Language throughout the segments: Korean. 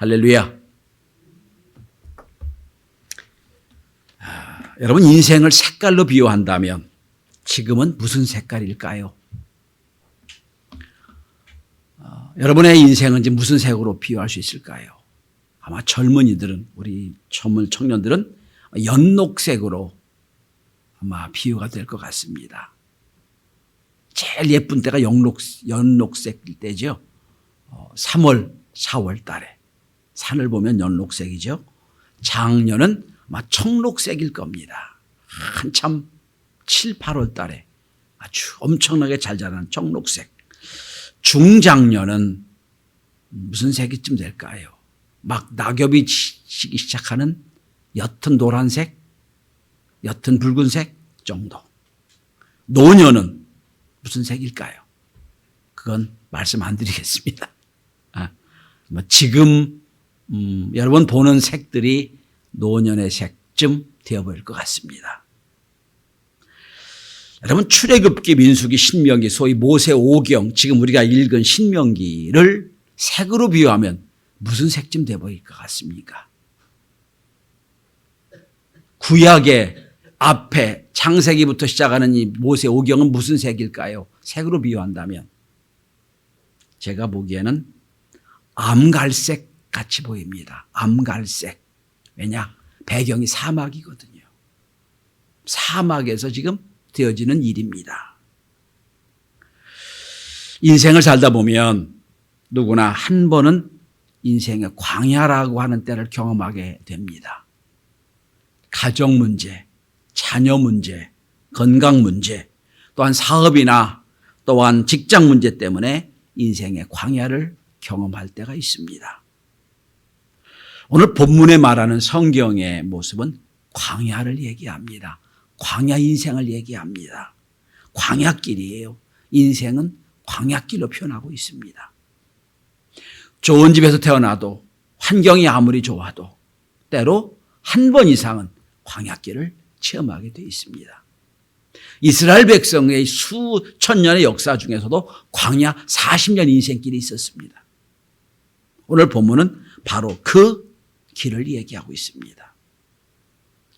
할렐루야. 여러분, 인생을 색깔로 비유한다면 지금은 무슨 색깔일까요? 여러분의 인생은 이제 무슨 색으로 비유할 수 있을까요? 아마 젊은이들은, 우리 청년들은 연록색으로 아마 비유가 될 것 같습니다. 제일 예쁜 때가 연록색일 때죠. 3월, 4월 달에 산을 보면 연록색이죠. 작년은 아마 청록색일 겁니다. 한참 7, 8월 달에 아주 엄청나게 잘 자라는 청록색. 중장년은 무슨 색이쯤 될까요? 막 낙엽이 지기 시작하는 옅은 노란색, 옅은 붉은색 정도. 노년은 무슨 색일까요? 그건 말씀 안 드리겠습니다. 지금 여러분 보는 색들이 노년의 색쯤 되어버릴 것 같습니다. 여러분, 출애굽기, 민수기, 신명기, 소위 모세 오경, 지금 우리가 읽은 신명기를 색으로 비유하면 무슨 색쯤 되어버릴 것 같습니까? 구약의 앞에 창세기부터 시작하는 이 모세 오경은 무슨 색일까요? 색으로 비유한다면 제가 보기에는 암갈색 같이 보입니다. 암갈색. 왜냐? 배경이 사막이거든요. 사막에서 지금 되어지는 일입니다. 인생을 살다 보면 누구나 한 번은 인생의 광야라고 하는 때를 경험하게 됩니다. 가정 문제, 자녀 문제, 건강 문제, 또한 사업이나 또한 직장 문제 때문에 인생의 광야를 경험할 때가 있습니다. 오늘 본문에 말하는 성경의 모습은 광야를 얘기합니다. 광야 인생을 얘기합니다. 광야길이에요. 인생은 광야길로 표현하고 있습니다. 좋은 집에서 태어나도 환경이 아무리 좋아도 때로 한 번 이상은 광야길을 체험하게 되어 있습니다. 이스라엘 백성의 수천 년의 역사 중에서도 광야 40년 인생길이 있었습니다. 오늘 본문은 바로 그 길을 얘기하고 있습니다.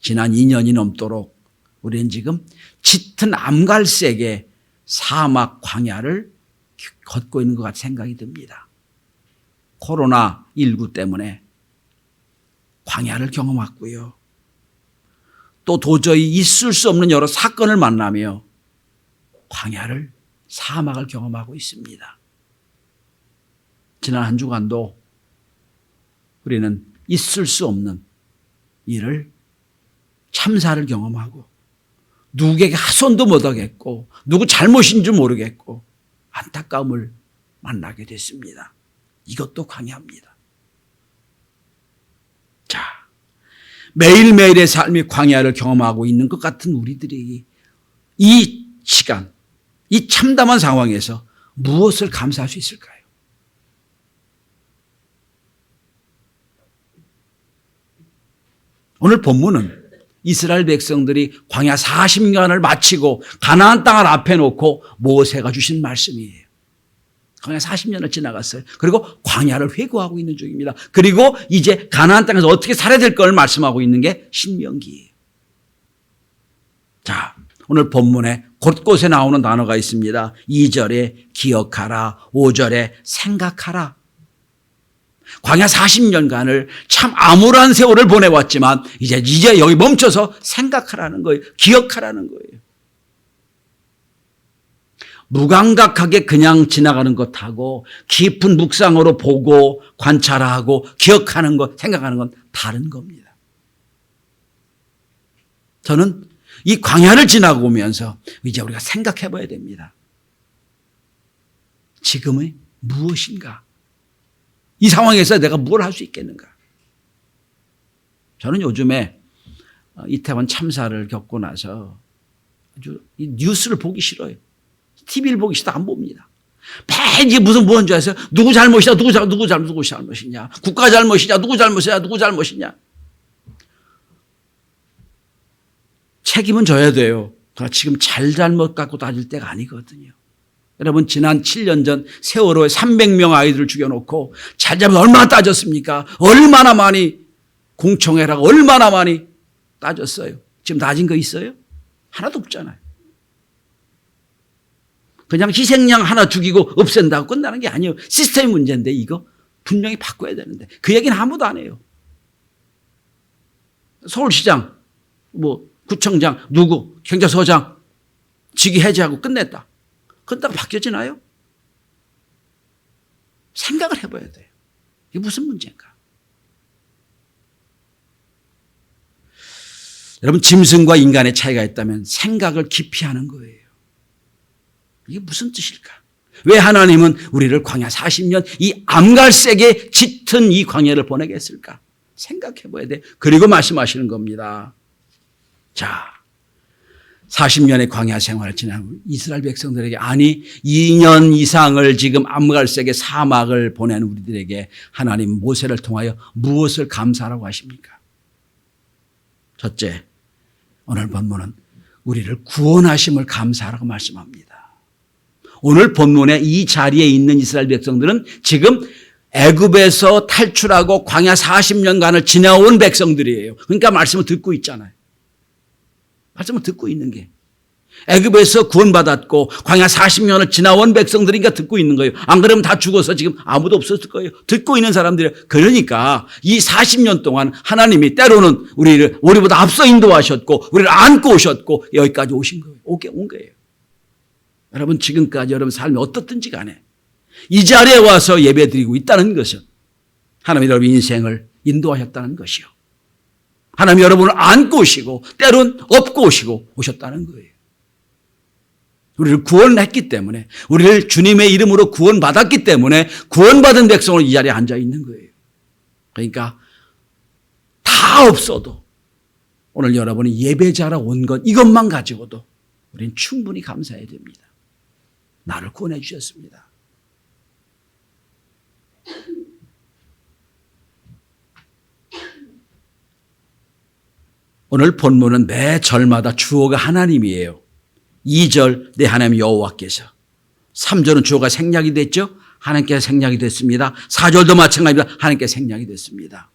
지난 2년이 넘도록 우리는 지금 짙은 암갈색의 사막 광야를 걷고 있는 것 같은 생각이 듭니다. 코로나19 때문에 광야를 경험했고요. 또 도저히 있을 수 없는 여러 사건을 만나며 광야를, 사막을 경험하고 있습니다. 지난 한 주간도 우리는 있을 수 없는 일을, 참사를 경험하고 누구에게 하소연도 못하겠고 누구 잘못인 줄 모르겠고 안타까움을 만나게 됐습니다. 이것도 광야입니다. 자, 매일매일의 삶이 광야를 경험하고 있는 것 같은 우리들이 이 시간, 이 참담한 상황에서 무엇을 감사할 수 있을까요? 오늘 본문은 이스라엘 백성들이 광야 40년을 마치고 가나안 땅을 앞에 놓고 모세가 주신 말씀이에요. 광야 40년을 지나갔어요. 그리고 광야를 회고하고 있는 중입니다. 그리고 이제 가나안 땅에서 어떻게 살아야 될 걸 말씀하고 있는 게 신명기예요. 자, 오늘 본문에 곳곳에 나오는 단어가 있습니다. 2절에 기억하라, 5절에 생각하라. 광야 40년간을 참 암울한 세월을 보내왔지만 이제 여기 멈춰서 생각하라는 거예요. 기억하라는 거예요. 무감각하게 그냥 지나가는 것하고 깊은 묵상으로 보고 관찰하고 기억하는 것, 생각하는 건 다른 겁니다. 저는 이 광야를 지나고 오면서 이제 우리가 생각해 봐야 됩니다. 지금의 무엇인가? 이 상황에서 내가 뭘 할 수 있겠는가? 저는 요즘에 이태원 참사를 겪고 나서 아주 이 뉴스를 보기 싫어요. TV를 보기 싫다 안 봅니다. 매일 이게 무슨 뭔지 아세요? 누구 잘못이냐, 누구 잘못이냐, 국가 잘못이냐, 누구 잘못이냐. 책임은 져야 돼요. 그러나 지금 잘못 갖고 따질 때가 아니거든요. 여러분 지난 7년 전 세월호에 300명 아이들을 죽여놓고 잘잘못 얼마나 따졌습니까? 얼마나 많이 공청회라고 얼마나 많이 따졌어요. 지금 따진 거 있어요? 하나도 없잖아요. 그냥 희생양 하나 죽이고 없앤다고 끝나는 게 아니에요. 시스템 문제인데 이거 분명히 바꿔야 되는데 그 얘기는 아무도 안 해요. 서울시장, 구청장, 누구, 경찰서장 직위 해제하고 끝냈다. 그러다가 바뀌어지나요? 생각을 해봐야 돼요. 이게 무슨 문제인가? 여러분 짐승과 인간의 차이가 있다면 생각을 깊이 하는 거예요. 이게 무슨 뜻일까? 왜 하나님은 우리를 광야 40년 이 암갈색에 짙은 이 광야를 보내게 했을까? 생각해 봐야 돼. 그리고 말씀하시는 겁니다. 자, 40년의 광야 생활을 지난 이스라엘 백성들에게 아니 2년 이상을 지금 암갈색의 사막을 보낸 우리들에게 하나님 모세를 통하여 무엇을 감사하라고 하십니까? 첫째, 오늘 본문은 우리를 구원하심을 감사하라고 말씀합니다. 오늘 본문의 이 자리에 있는 이스라엘 백성들은 지금 애굽에서 탈출하고 광야 40년간을 지나온 백성들이에요. 그러니까 말씀을 듣고 있잖아요. 말씀을 듣고 있는 게. 애굽에서 구원받았고 광야 40년을 지나온 백성들이니까 듣고 있는 거예요. 안 그러면 다 죽어서 지금 아무도 없었을 거예요. 듣고 있는 사람들이. 그러니까 이 40년 동안 하나님이 때로는 우리보다 앞서 인도하셨고 우리를 안고 오셨고 여기까지 오신 거예요. 온 거예요. 여러분 지금까지 여러분 삶이 어떻든지 간에 이 자리에 와서 예배드리고 있다는 것은 하나님이 여러분 인생을 인도하셨다는 것이요. 하나님이 여러분을 안고 오시고 때론 업고 오셨다는 거예요. 우리를 구원했기 때문에 우리를 주님의 이름으로 구원받았기 때문에 구원받은 백성으로 이 자리에 앉아 있는 거예요. 그러니까 다 없어도 오늘 여러분이 예배자라 온 것 이것만 가지고도 우리는 충분히 감사해야 됩니다. 나를 구원해 주셨습니다. 오늘 본문은 매 절마다 주어가 하나님이에요. 2절 내 하나님 여호와께서 3절은 주어가 생략이 됐죠. 하나님께서 생략이 됐습니다. 4절도 마찬가지입니다. 하나님께서 생략이 됐습니다.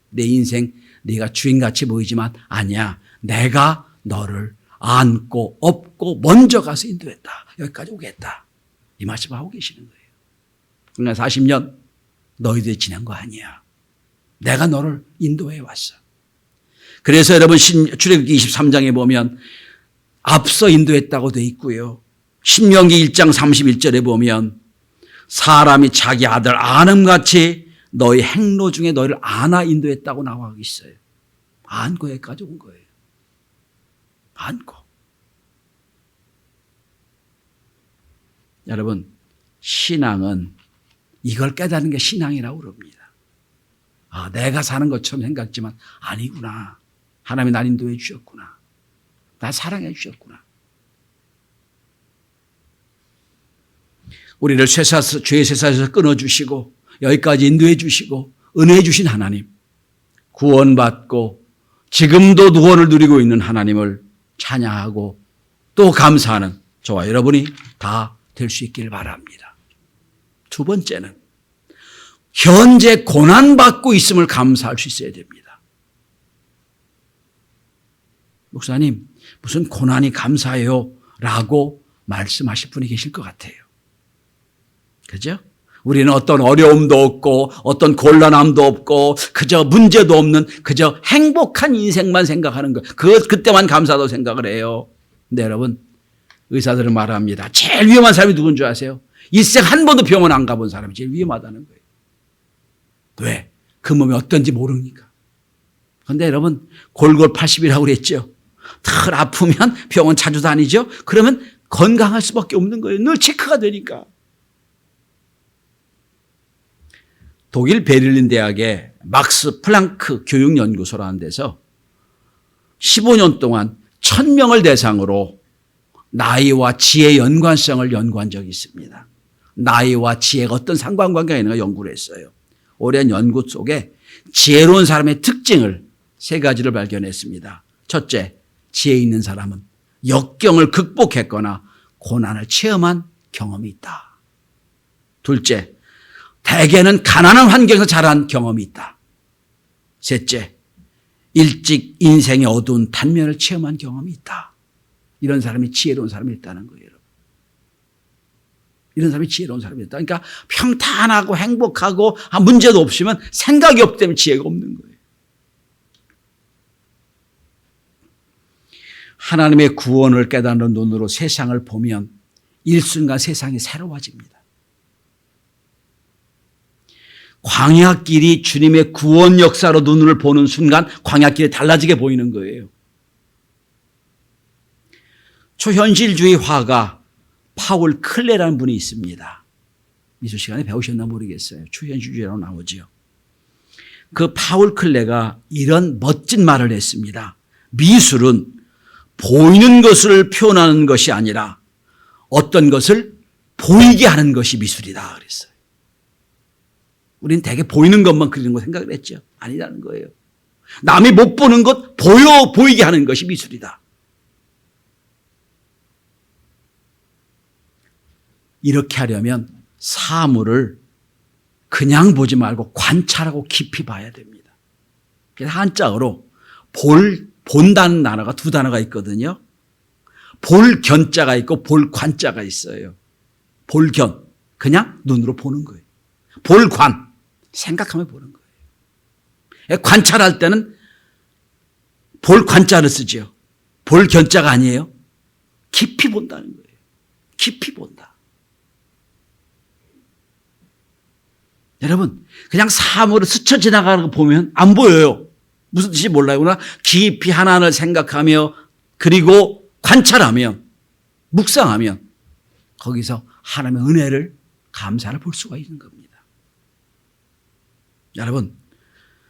내 인생 네가 주인같이 보이지만 아니야. 내가 너를 안고 업고 먼저 가서 인도했다. 여기까지 오겠다. 이 말씀을 하고 계시는 거예요. 그러니까 40년 너희들이 지난 거 아니야. 내가 너를 인도해 왔어. 그래서 여러분 출애굽기 23장에 보면 앞서 인도했다고 돼 있고요. 신명기 1장 31절에 보면 사람이 자기 아들 안음같이 너희 행로 중에 너희를 안아 인도했다고 나와 있어요. 안고 여기까지 온 거예요. 안고. 여러분 신앙은 이걸 깨닫는 게 신앙이라고 그럽니다. 아, 내가 사는 것처럼 생각지만 아니구나. 하나님이 날 인도해 주셨구나. 날 사랑해 주셨구나. 우리를 죄의 쇠사에서 끊어주시고 여기까지 인도해 주시고 은혜해 주신 하나님, 구원받고 지금도 구원을 누리고 있는 하나님을 찬양하고 또 감사하는 저와 여러분이 다 될 수 있기를 바랍니다. 두 번째는 현재 고난받고 있음을 감사할 수 있어야 됩니다. 목사님, 무슨 고난이 감사해요? 라고 말씀하실 분이 계실 것 같아요. 그죠? 우리는 어떤 어려움도 없고 어떤 곤란함도 없고 그저 문제도 없는 그저 행복한 인생만 생각하는 거예요. 그때만 감사도 생각을 해요. 근데 여러분, 의사들은 말합니다. 제일 위험한 사람이 누군 줄 아세요? 일생 한 번도 병원 안 가본 사람이 제일 위험하다는 거예요. 왜? 그 몸이 어떤지 모르니까. 그런데 여러분 골골 80이라고 그랬죠. 덜 아프면 병원 자주 다니죠. 그러면 건강할 수밖에 없는 거예요. 늘 체크가 되니까. 독일 베를린 대학의 막스 플랑크 교육연구소라는 데서 15년 동안 1000명을 대상으로 나이와 지혜의 연관성을 연구한 적이 있습니다. 나이와 지혜가 어떤 상관관계가 있는가 연구를 했어요. 오랜 연구 속에 지혜로운 사람의 특징을 3가지를 발견했습니다. 첫째, 지혜 있는 사람은 역경을 극복했거나 고난을 체험한 경험이 있다. 둘째, 대개는 가난한 환경에서 자란 경험이 있다. 셋째, 일찍 인생의 어두운 단면을 체험한 경험이 있다. 이런 사람이 지혜로운 사람이 있다는 거예요. 이런 사람이 지혜로운 사람이 있다. 그러니까 평탄하고 행복하고 문제도 없으면 생각이 없기 때문에 지혜가 없는 거예요. 하나님의 구원을 깨닫는 눈으로 세상을 보면 일순간 세상이 새로워집니다. 광야길이 주님의 구원 역사로 눈을 보는 순간 광야길이 달라지게 보이는 거예요. 초현실주의 화가 파울 클레라는 분이 있습니다. 미술 시간에 배우셨나 모르겠어요. 초현실주의라고 나오죠. 그 파울 클레가 이런 멋진 말을 했습니다. 미술은 보이는 것을 표현하는 것이 아니라 어떤 것을 보이게 하는 것이 미술이다 그랬어요. 우리는 되게 보이는 것만 그리는 거 생각을 했죠. 아니라는 거예요. 남이 못 보는 것 보이게 하는 것이 미술이다. 이렇게 하려면 사물을 그냥 보지 말고 관찰하고 깊이 봐야 됩니다. 그래서 한자어로 본다는 단어가 두 단어가 있거든요. 볼견자가 있고 볼관자가 있어요. 볼견, 그냥 눈으로 보는 거예요. 볼관, 생각하며 보는 거예요. 관찰할 때는 볼관자를 쓰죠. 볼견자가 아니에요. 깊이 본다는 거예요. 깊이 본다. 여러분, 그냥 사물을 스쳐 지나가는 거 보면 안 보여요. 무슨 뜻인지 몰라요. 그러나 깊이 하나를 생각하며 그리고 관찰하면 묵상하면 거기서 하나님의 은혜를 감사를 볼 수가 있는 겁니다. 여러분,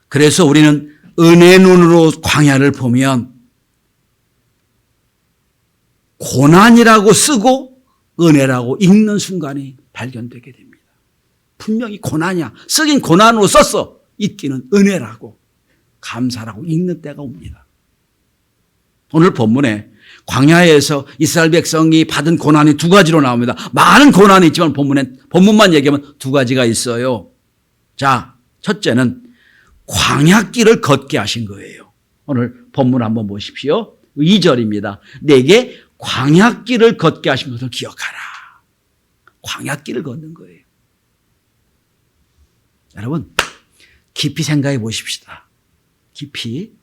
그래서 우리는 은혜 눈으로 광야를 보면 고난이라고 쓰고 은혜라고 읽는 순간이 발견되게 됩니다. 분명히 고난이야. 쓰긴 고난으로 썼어. 읽기는 은혜라고 감사라고 읽는 때가 옵니다. 오늘 본문에 광야에서 이스라엘 백성이 받은 고난이 두 가지로 나옵니다. 많은 고난이 있지만 본문만 얘기하면 두 가지가 있어요. 자, 첫째는 광야길을 걷게 하신 거예요. 오늘 본문 한번 보십시오. 2절입니다. 내게 광야길을 걷게 하신 것을 기억하라. 광야길을 걷는 거예요. 여러분, 깊이 생각해 보십시다. 깊이.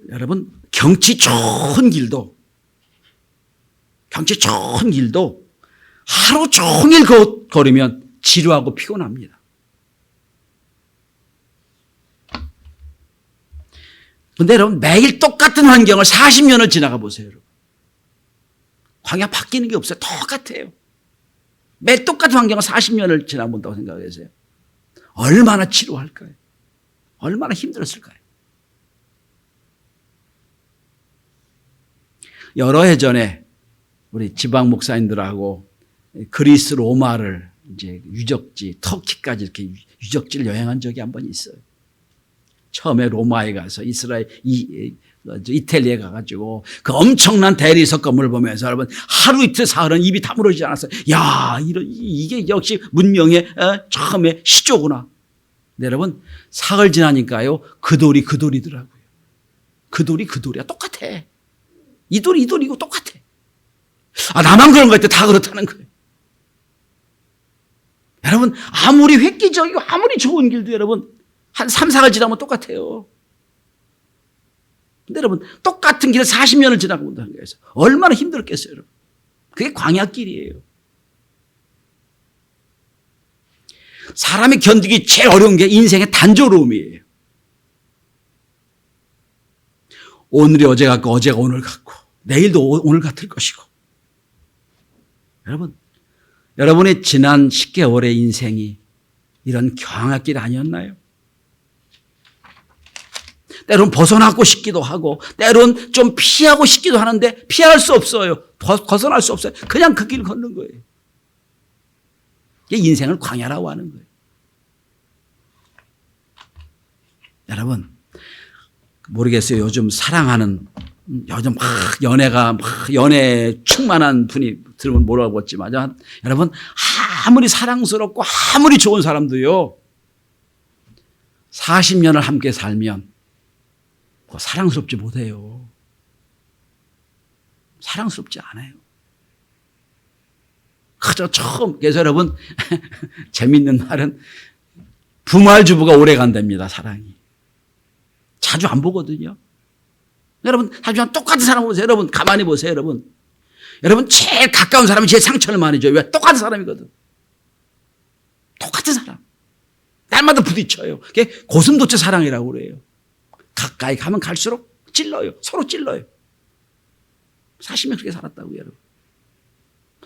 여러분, 경치 좋은 길도 하루 종일 걸으면 지루하고 피곤합니다. 그런데 여러분, 매일 똑같은 환경을 40년을 지나가 보세요. 여러분. 광야 바뀌는 게 없어요. 똑같아요. 매일 똑같은 환경을 40년을 지나본다고 생각하세요. 얼마나 지루할까요? 얼마나 힘들었을까요? 여러 해 전에 우리 지방 목사님들하고 그리스 로마를 이제 유적지, 터키까지 이렇게 유적지를 여행한 적이 한 번 있어요. 처음에 로마에 가서 이태리에 가가지고 그 엄청난 대리석 건물을 보면서 여러분 하루 이틀 사흘은 입이 다물어지지 않았어요. 야, 이게 역시 문명의 처음에 시조구나. 네, 여러분 사흘 지나니까요 그 돌이더라고요. 그 돌이야. 똑같아. 이 돌이고 똑같아. 나만 그런 거 같아. 다 그렇다는 거예요. 여러분 아무리 획기적이고 아무리 좋은 길도 여러분 한 3, 4일 지나면 똑같아요. 근데 여러분 똑같은 길을 40년을 지나고 본다는 거예요. 얼마나 힘들었겠어요. 여러분. 그게 광야길이에요. 사람이 견디기 제일 어려운 게 인생의 단조로움이에요. 오늘이 어제 같고 어제가 오늘 같고 내일도 오늘 같을 것이고. 여러분의 지난 10개월의 인생이 이런 광야길 아니었나요? 때론 벗어나고 싶기도 하고 때론 좀 피하고 싶기도 하는데 피할 수 없어요. 벗어날 수 없어요. 그냥 그 길을 걷는 거예요. 이게 인생을 광야라고 하는 거예요. 여러분 모르겠어요. 요즘 사랑하는 요즘 연애 충만한 분이 들으면 뭐라고 했지만, 여러분, 아무리 사랑스럽고 아무리 좋은 사람도요, 40년을 함께 살면 사랑스럽지 못해요. 사랑스럽지 않아요. 그저 처음, 그래서 여러분, 재밌는 말은 부말주부가 오래 간답니다, 사랑이. 자주 안 보거든요. 여러분, 하지만 똑같은 사람 보세요. 여러분, 가만히 보세요, 여러분. 여러분, 제일 가까운 사람이 제일 상처를 많이 줘요. 왜? 똑같은 사람이거든. 똑같은 사람. 날마다 부딪혀요. 그게 고슴도치 사랑이라고 그래요. 가까이 가면 갈수록 찔러요. 서로 찔러요. 40년 그렇게 살았다고요, 여러분.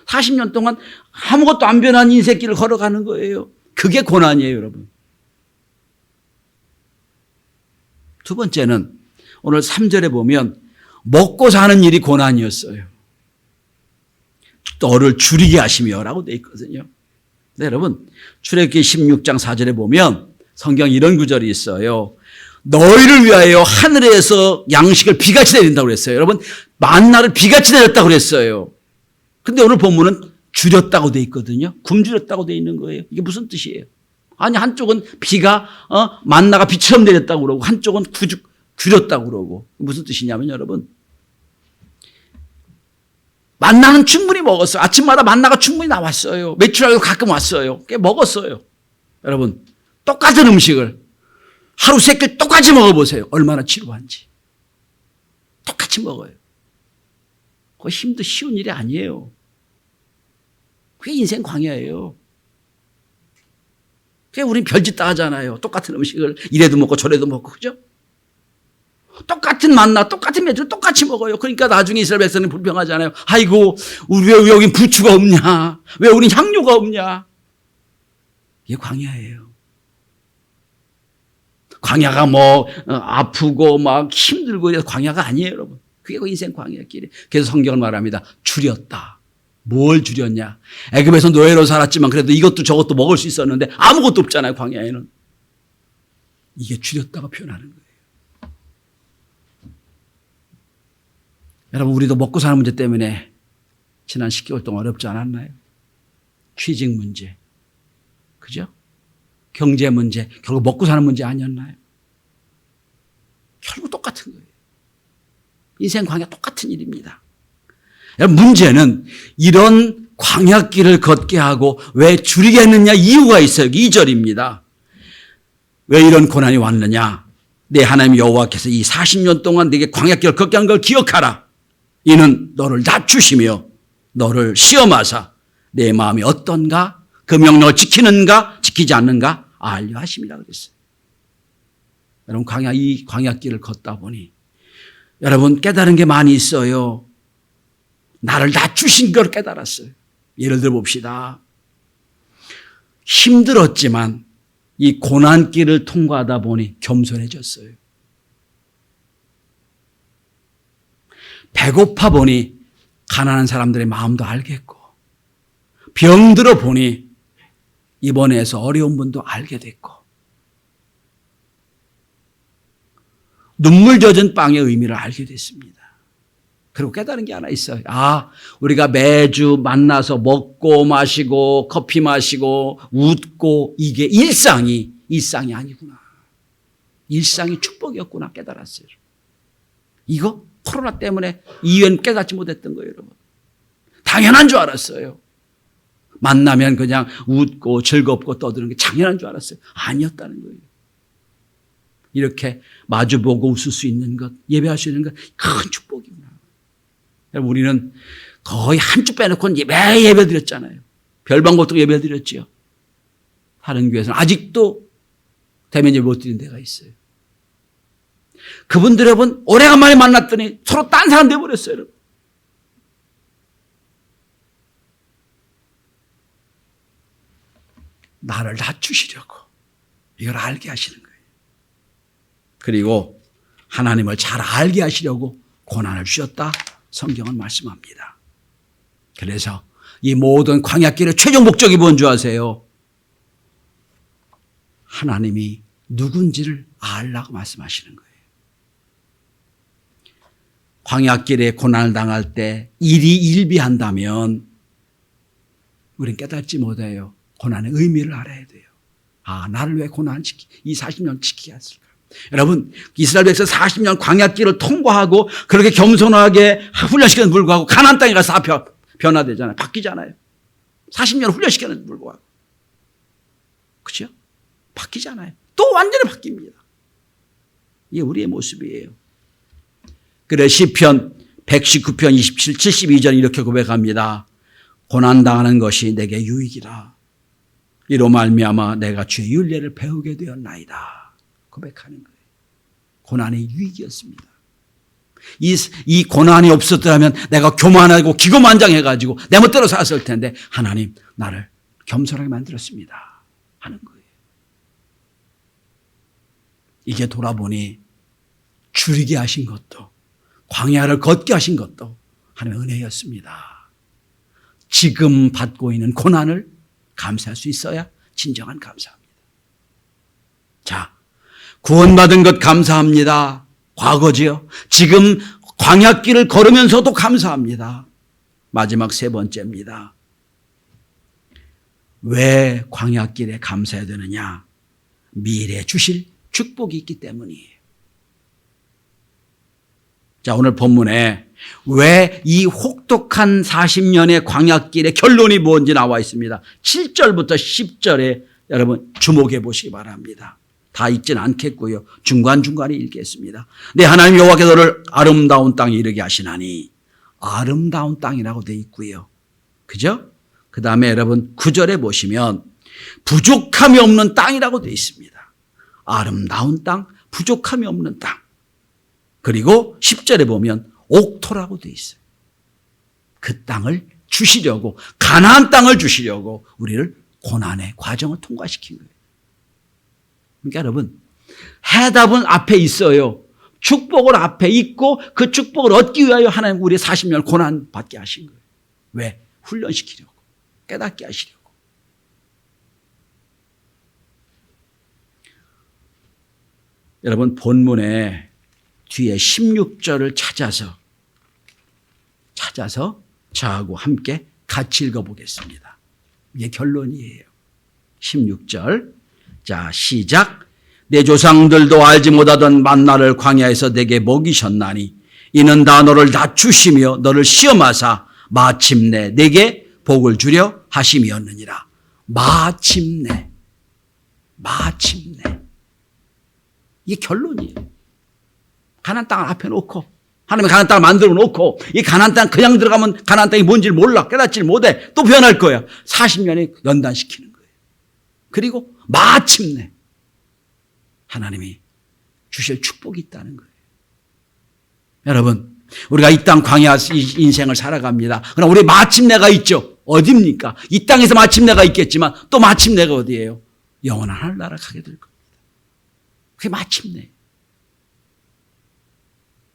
40년 동안 아무것도 안 변한 인생길을 걸어가는 거예요. 그게 고난이에요, 여러분. 두 번째는 오늘 3절에 보면 먹고 사는 일이 고난이었어요. 너를 줄이게 하시며 라고 되어 있거든요. 네, 여러분, 출애굽기 16장 4절에 보면 성경 이런 구절이 있어요. 너희를 위하여 하늘에서 양식을 비같이 내린다고 그랬어요. 여러분, 만나를 비같이 내렸다고 그랬어요. 근데 오늘 본문은 줄였다고 되어 있거든요. 굶주렸다고 되어 있는 거예요. 이게 무슨 뜻이에요? 아니, 한쪽은 비가 만나가 비처럼 내렸다고 그러고 한쪽은 줄였다고 그러고. 무슨 뜻이냐면 여러분, 만나는 충분히 먹었어요. 아침마다 만나가 충분히 나왔어요. 매출하고 가끔 왔어요. 꽤 먹었어요. 여러분, 똑같은 음식을 하루 세 끼 똑같이 먹어보세요. 얼마나 지루한지. 똑같이 먹어요. 그거 힘도 쉬운 일이 아니에요. 그게 인생 광야예요. 그게 우린 별짓 다 하잖아요. 똑같은 음식을 이래도 먹고 저래도 먹고, 그죠? 똑같은 만나, 똑같은 메뉴를 똑같이 먹어요. 그러니까 나중에 이스라엘 백성은 불평하잖아요. 아이고, 우리 왜 여긴 부추가 없냐? 왜 우린 향료가 없냐? 이게 광야예요. 광야가 아프고 막 힘들고 이래서 광야가 아니에요, 여러분. 그게 그 인생 광야의 길이에요. 그래서 성경은 말합니다. 줄였다. 뭘 줄였냐? 애굽에서 노예로 살았지만 그래도 이것도 저것도 먹을 수 있었는데 아무것도 없잖아요, 광야에는. 이게 줄였다가 표현하는 거예요. 여러분, 우리도 먹고 사는 문제 때문에 지난 10개월 동안 어렵지 않았나요? 취직 문제, 그죠? 경제 문제, 결국 먹고 사는 문제 아니었나요? 결국 똑같은 거예요. 인생 광야 똑같은 일입니다. 여러분, 문제는 이런 광야길을 걷게 하고 왜 줄이게 했느냐 이유가 있어요. 2절입니다. 왜 이런 고난이 왔느냐? 내 하나님 여호와께서 이 40년 동안 내게 광야길을 걷게 한 걸 기억하라. 이는 너를 낮추시며 너를 시험하사 내 마음이 어떤가 그 명령을 지키는가 지키지 않는가 알려 하심이라 그랬어요. 여러분, 이 광야길을 걷다 보니 여러분 깨달은 게 많이 있어요. 나를 낮추신 걸 깨달았어요. 예를 들어 봅시다. 힘들었지만 이 고난길을 통과하다 보니 겸손해졌어요. 배고파 보니 가난한 사람들의 마음도 알겠고, 병들어 보니 입원해서 어려운 분도 알게 됐고, 눈물 젖은 빵의 의미를 알게 됐습니다. 그리고 깨달은 게 하나 있어요. 우리가 매주 만나서 먹고 마시고 커피 마시고 웃고 이게 일상이 아니구나. 일상이 축복이었구나 깨달았어요. 이거 코로나 때문에 이후엔 깨닫지 못했던 거예요, 여러분. 당연한 줄 알았어요. 만나면 그냥 웃고 즐겁고 떠드는 게 당연한 줄 알았어요. 아니었다는 거예요. 이렇게 마주보고 웃을 수 있는 것, 예배할 수 있는 것, 큰 축복이구나. 여러분, 우리는 거의 한 주 빼놓고는 매 예배 드렸잖아요. 별방법도 예배 드렸지요. 다른 교회에서는 아직도 대면 예배 못 드리는 데가 있어요. 그분들 여러분 오래간만에 만났더니 서로 딴 사람 돼버렸어요. 여러분. 나를 낮추시려고 이걸 알게 하시는 거예요. 그리고 하나님을 잘 알게 하시려고 고난을 주셨다 성경은 말씀합니다. 그래서 이 모든 광야길의 최종 목적이 뭔지 아세요? 하나님이 누군지를 알라고 말씀하시는 거예요. 광야길에 고난을 당할 때 일이 일비한다면 우리는 깨닫지 못해요. 고난의 의미를 알아야 돼요. 아, 나를 왜 고난을 이 40년 지키게 했을까? 여러분, 이스라엘 백성 40년 광야길을 통과하고 그렇게 겸손하게 훈련시켰는데 불구하고 가나안 땅에 가서 다 변화되잖아요. 바뀌잖아요. 40년 훈련시켰는데 불구하고. 그렇죠? 바뀌잖아요. 또 완전히 바뀝니다. 이게 우리의 모습이에요. 그래 시편 119편 27, 72절 이렇게 고백합니다. 고난당하는 것이 내게 유익이라. 이로 말미암아 내가 주의 율례를 배우게 되었나이다. 고백하는 거예요. 고난의 유익이었습니다. 이 고난이 없었더라면 내가 교만하고 기고만장해가지고 내 멋대로 살았을 텐데 하나님 나를 겸손하게 만들었습니다. 하는 거예요. 이제 돌아보니 줄이게 하신 것도 광야를 걷게 하신 것도 하나님의 은혜였습니다. 지금 받고 있는 고난을 감사할 수 있어야 진정한 감사합니다. 자, 구원받은 것 감사합니다. 과거지요. 지금 광야길을 걸으면서도 감사합니다. 마지막 세 번째입니다. 왜 광야길에 감사해야 되느냐? 미래에 주실 축복이 있기 때문이에요. 자, 오늘 본문에 왜 이 혹독한 40년의 광야길의 결론이 뭔지 나와 있습니다. 7절부터 10절에 여러분 주목해 보시기 바랍니다. 다 읽지는 않겠고요. 중간중간에 읽겠습니다. 네, 하나님 여호와께서 너를 아름다운 땅에 이르게 하시나니 아름다운 땅이라고 되어 있고요. 그죠? 그 다음에 여러분 9절에 보시면 부족함이 없는 땅이라고 되어 있습니다. 아름다운 땅, 부족함이 없는 땅. 그리고 10절에 보면 옥토라고 되어 있어요. 그 땅을 주시려고, 가나안 땅을 주시려고 우리를 고난의 과정을 통과시킨 거예요. 그러니까 여러분, 해답은 앞에 있어요. 축복을 앞에 있고 그 축복을 얻기 위하여 하나님 우리 40년 고난 받게 하신 거예요. 왜? 훈련시키려고, 깨닫게 하시려고. 여러분 본문에 뒤에 16절을 찾아서 저하고 함께 같이 읽어보겠습니다. 이게 결론이에요. 16절. 자, 시작. 내 조상들도 알지 못하던 만나를 광야에서 내게 먹이셨나니 이는 다 너를 낮추시며 너를 시험하사 마침내 내게 복을 주려 하심이었느니라. 마침내. 이게 결론이에요. 가나안 땅을 앞에 놓고 하나님이 가나안 땅을 만들어 놓고 이 가나안 땅 그냥 들어가면 가나안 땅이 뭔지를 몰라, 깨닫지를 못해. 또 변할 거야. 40년에 연단시키는 거예요. 그리고 마침내 하나님이 주실 축복이 있다는 거예요. 여러분, 우리가 이 땅 광야 인생을 살아갑니다. 그러나 우리 마침내가 있죠. 어디입니까? 이 땅에서 마침내가 있겠지만 또 마침내가 어디예요? 영원한 하늘나라 가게 될 겁니다. 그게 마침내.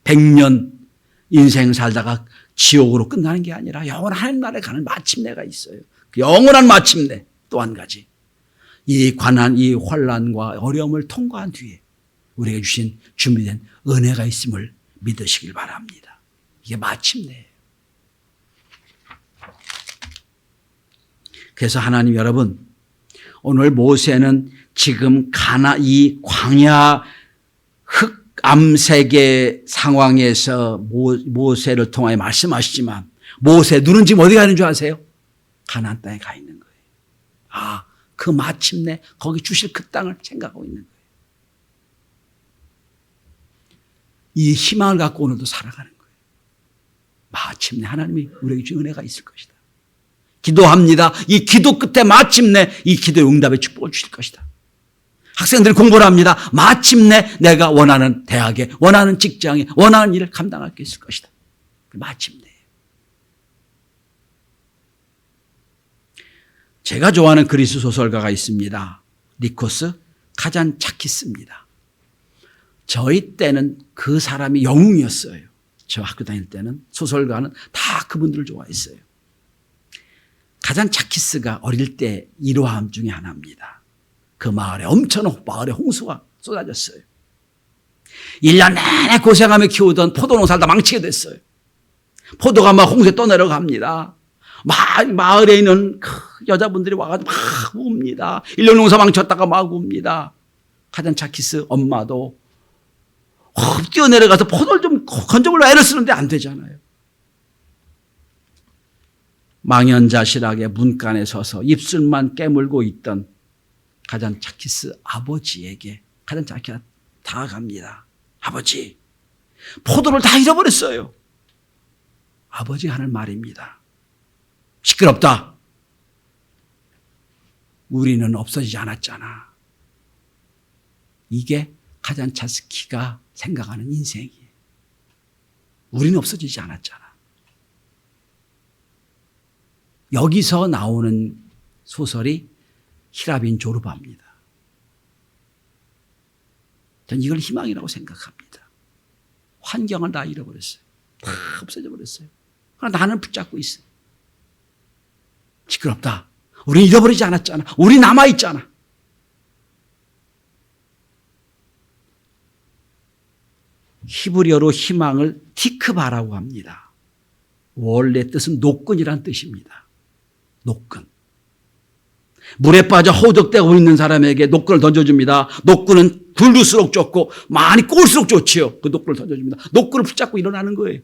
100년 인생 살다가 지옥으로 끝나는 게 아니라 영원한 하늘나라에 가는 마침내가 있어요. 그 영원한 마침내. 또 한 가지. 이 관한, 이 환난과 어려움을 통과한 뒤에 우리에게 주신 준비된 은혜가 있음을 믿으시길 바랍니다. 이게 마침내예요. 그래서 하나님 여러분, 오늘 모세는 지금 이 광야 흑암색의 상황에서 모세를 통하여 말씀하시지만 모세 눈은 지금 어디 가 있는 줄 아세요? 가나안 땅에 가 있는 거예요. 아, 그 마침내 거기 주실 그 땅을 생각하고 있는 거예요. 이 희망을 갖고 오늘도 살아가는 거예요. 마침내 하나님이 우리에게 준 은혜가 있을 것이다. 기도합니다. 이 기도 끝에 마침내 이 기도의 응답의 축복을 주실 것이다. 학생들이 공부를 합니다. 마침내 내가 원하는 대학에, 원하는 직장에, 원하는 일을 감당할 수 있을 것이다. 마침내. 제가 좋아하는 그리스 소설가가 있습니다. 니코스 카잔차키스입니다. 저희 때는 그 사람이 영웅이었어요. 저 학교 다닐 때는 소설가는 다 그분들을 좋아했어요. 카잔차키스가 어릴 때 이러함 중에 하나입니다. 그 마을에 엄청난 마을에 홍수가 쏟아졌어요. 1년 내내 고생하며 키우던 포도농사를 다 망치게 됐어요. 포도가 막 홍수에 떠내려갑니다. 마을에 있는 여자분들이 와가지고 막 웁니다. 1년 농사 망쳤다가 막 웁니다. 카잔차키스 엄마도 뛰어내려가서 포도를 좀 건져보려고 애를 쓰는데 안 되잖아요. 망연자실하게 문간에 서서 입술만 깨물고 있던 카잔차키스 아버지에게 카잔차키가 다가갑니다. 아버지, 포도를 다 잃어버렸어요. 아버지가 하는 말입니다. 시끄럽다. 우리는 없어지지 않았잖아. 이게 카잔차스키가 생각하는 인생이에요. 우리는 없어지지 않았잖아. 여기서 나오는 소설이 히라빈 조르바입니다. 전 이걸 희망이라고 생각합니다. 환경을 다 잃어버렸어요. 다 없어져 버렸어요. 그러나 나는 붙잡고 있어요. 시끄럽다. 우리 잃어버리지 않았잖아. 우리 남아있잖아. 히브리어로 희망을 티크바라고 합니다. 원래 뜻은 노끈이란 뜻입니다. 노끈. 물에 빠져 허우적대고 있는 사람에게 노끈을 던져줍니다. 노끈은 굵을수록 좋고 많이 꼬을수록 좋지요. 그 노끈을 던져줍니다. 노끈을 붙잡고 일어나는 거예요.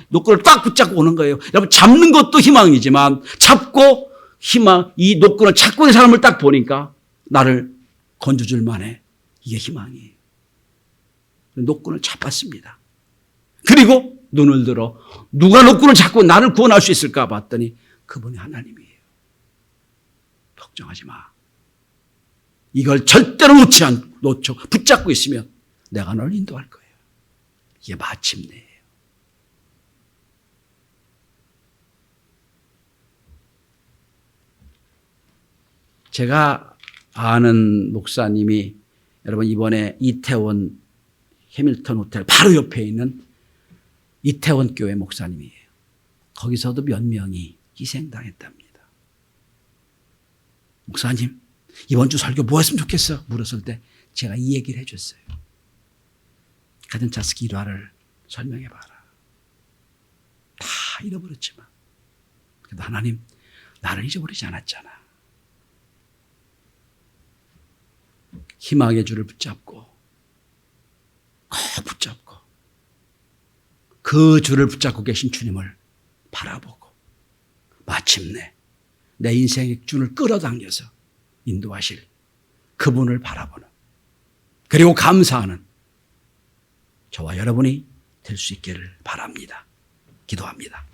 노끈을 딱 붙잡고 오는 거예요. 여러분, 잡는 것도 희망이지만 잡고 이 노끈을 찾고 있는 사람을 딱 보니까 나를 건져줄 만해. 이게 희망이에요. 노끈을 잡았습니다. 그리고 눈을 들어 누가 노끈을 잡고 나를 구원할 수 있을까 봤더니 그분이 하나님이에요. 걱정하지 마. 이걸 절대로 놓쳐 붙잡고 있으면 내가 널 인도할 거예요. 이게 마침내예요. 제가 아는 목사님이 여러분 이번에 이태원 해밀턴 호텔 바로 옆에 있는 이태원 교회 목사님이에요. 거기서도 몇 명이 희생당했답니다. 목사님, 이번 주 설교 뭐 했으면 좋겠어? 물었을 때 제가 이 얘기를 해줬어요. 카잔차스키 일화를 설명해봐라. 다 잃어버렸지만 그래도 하나님 나를 잊어버리지 않았잖아. 희망의 줄을 붙잡고 꼭 붙잡고 그 줄을 붙잡고 계신 주님을 바라보고 마침내 내 인생의 줄을 끌어당겨서 인도하실 그분을 바라보는 그리고 감사하는 저와 여러분이 될 수 있기를 바랍니다. 기도합니다.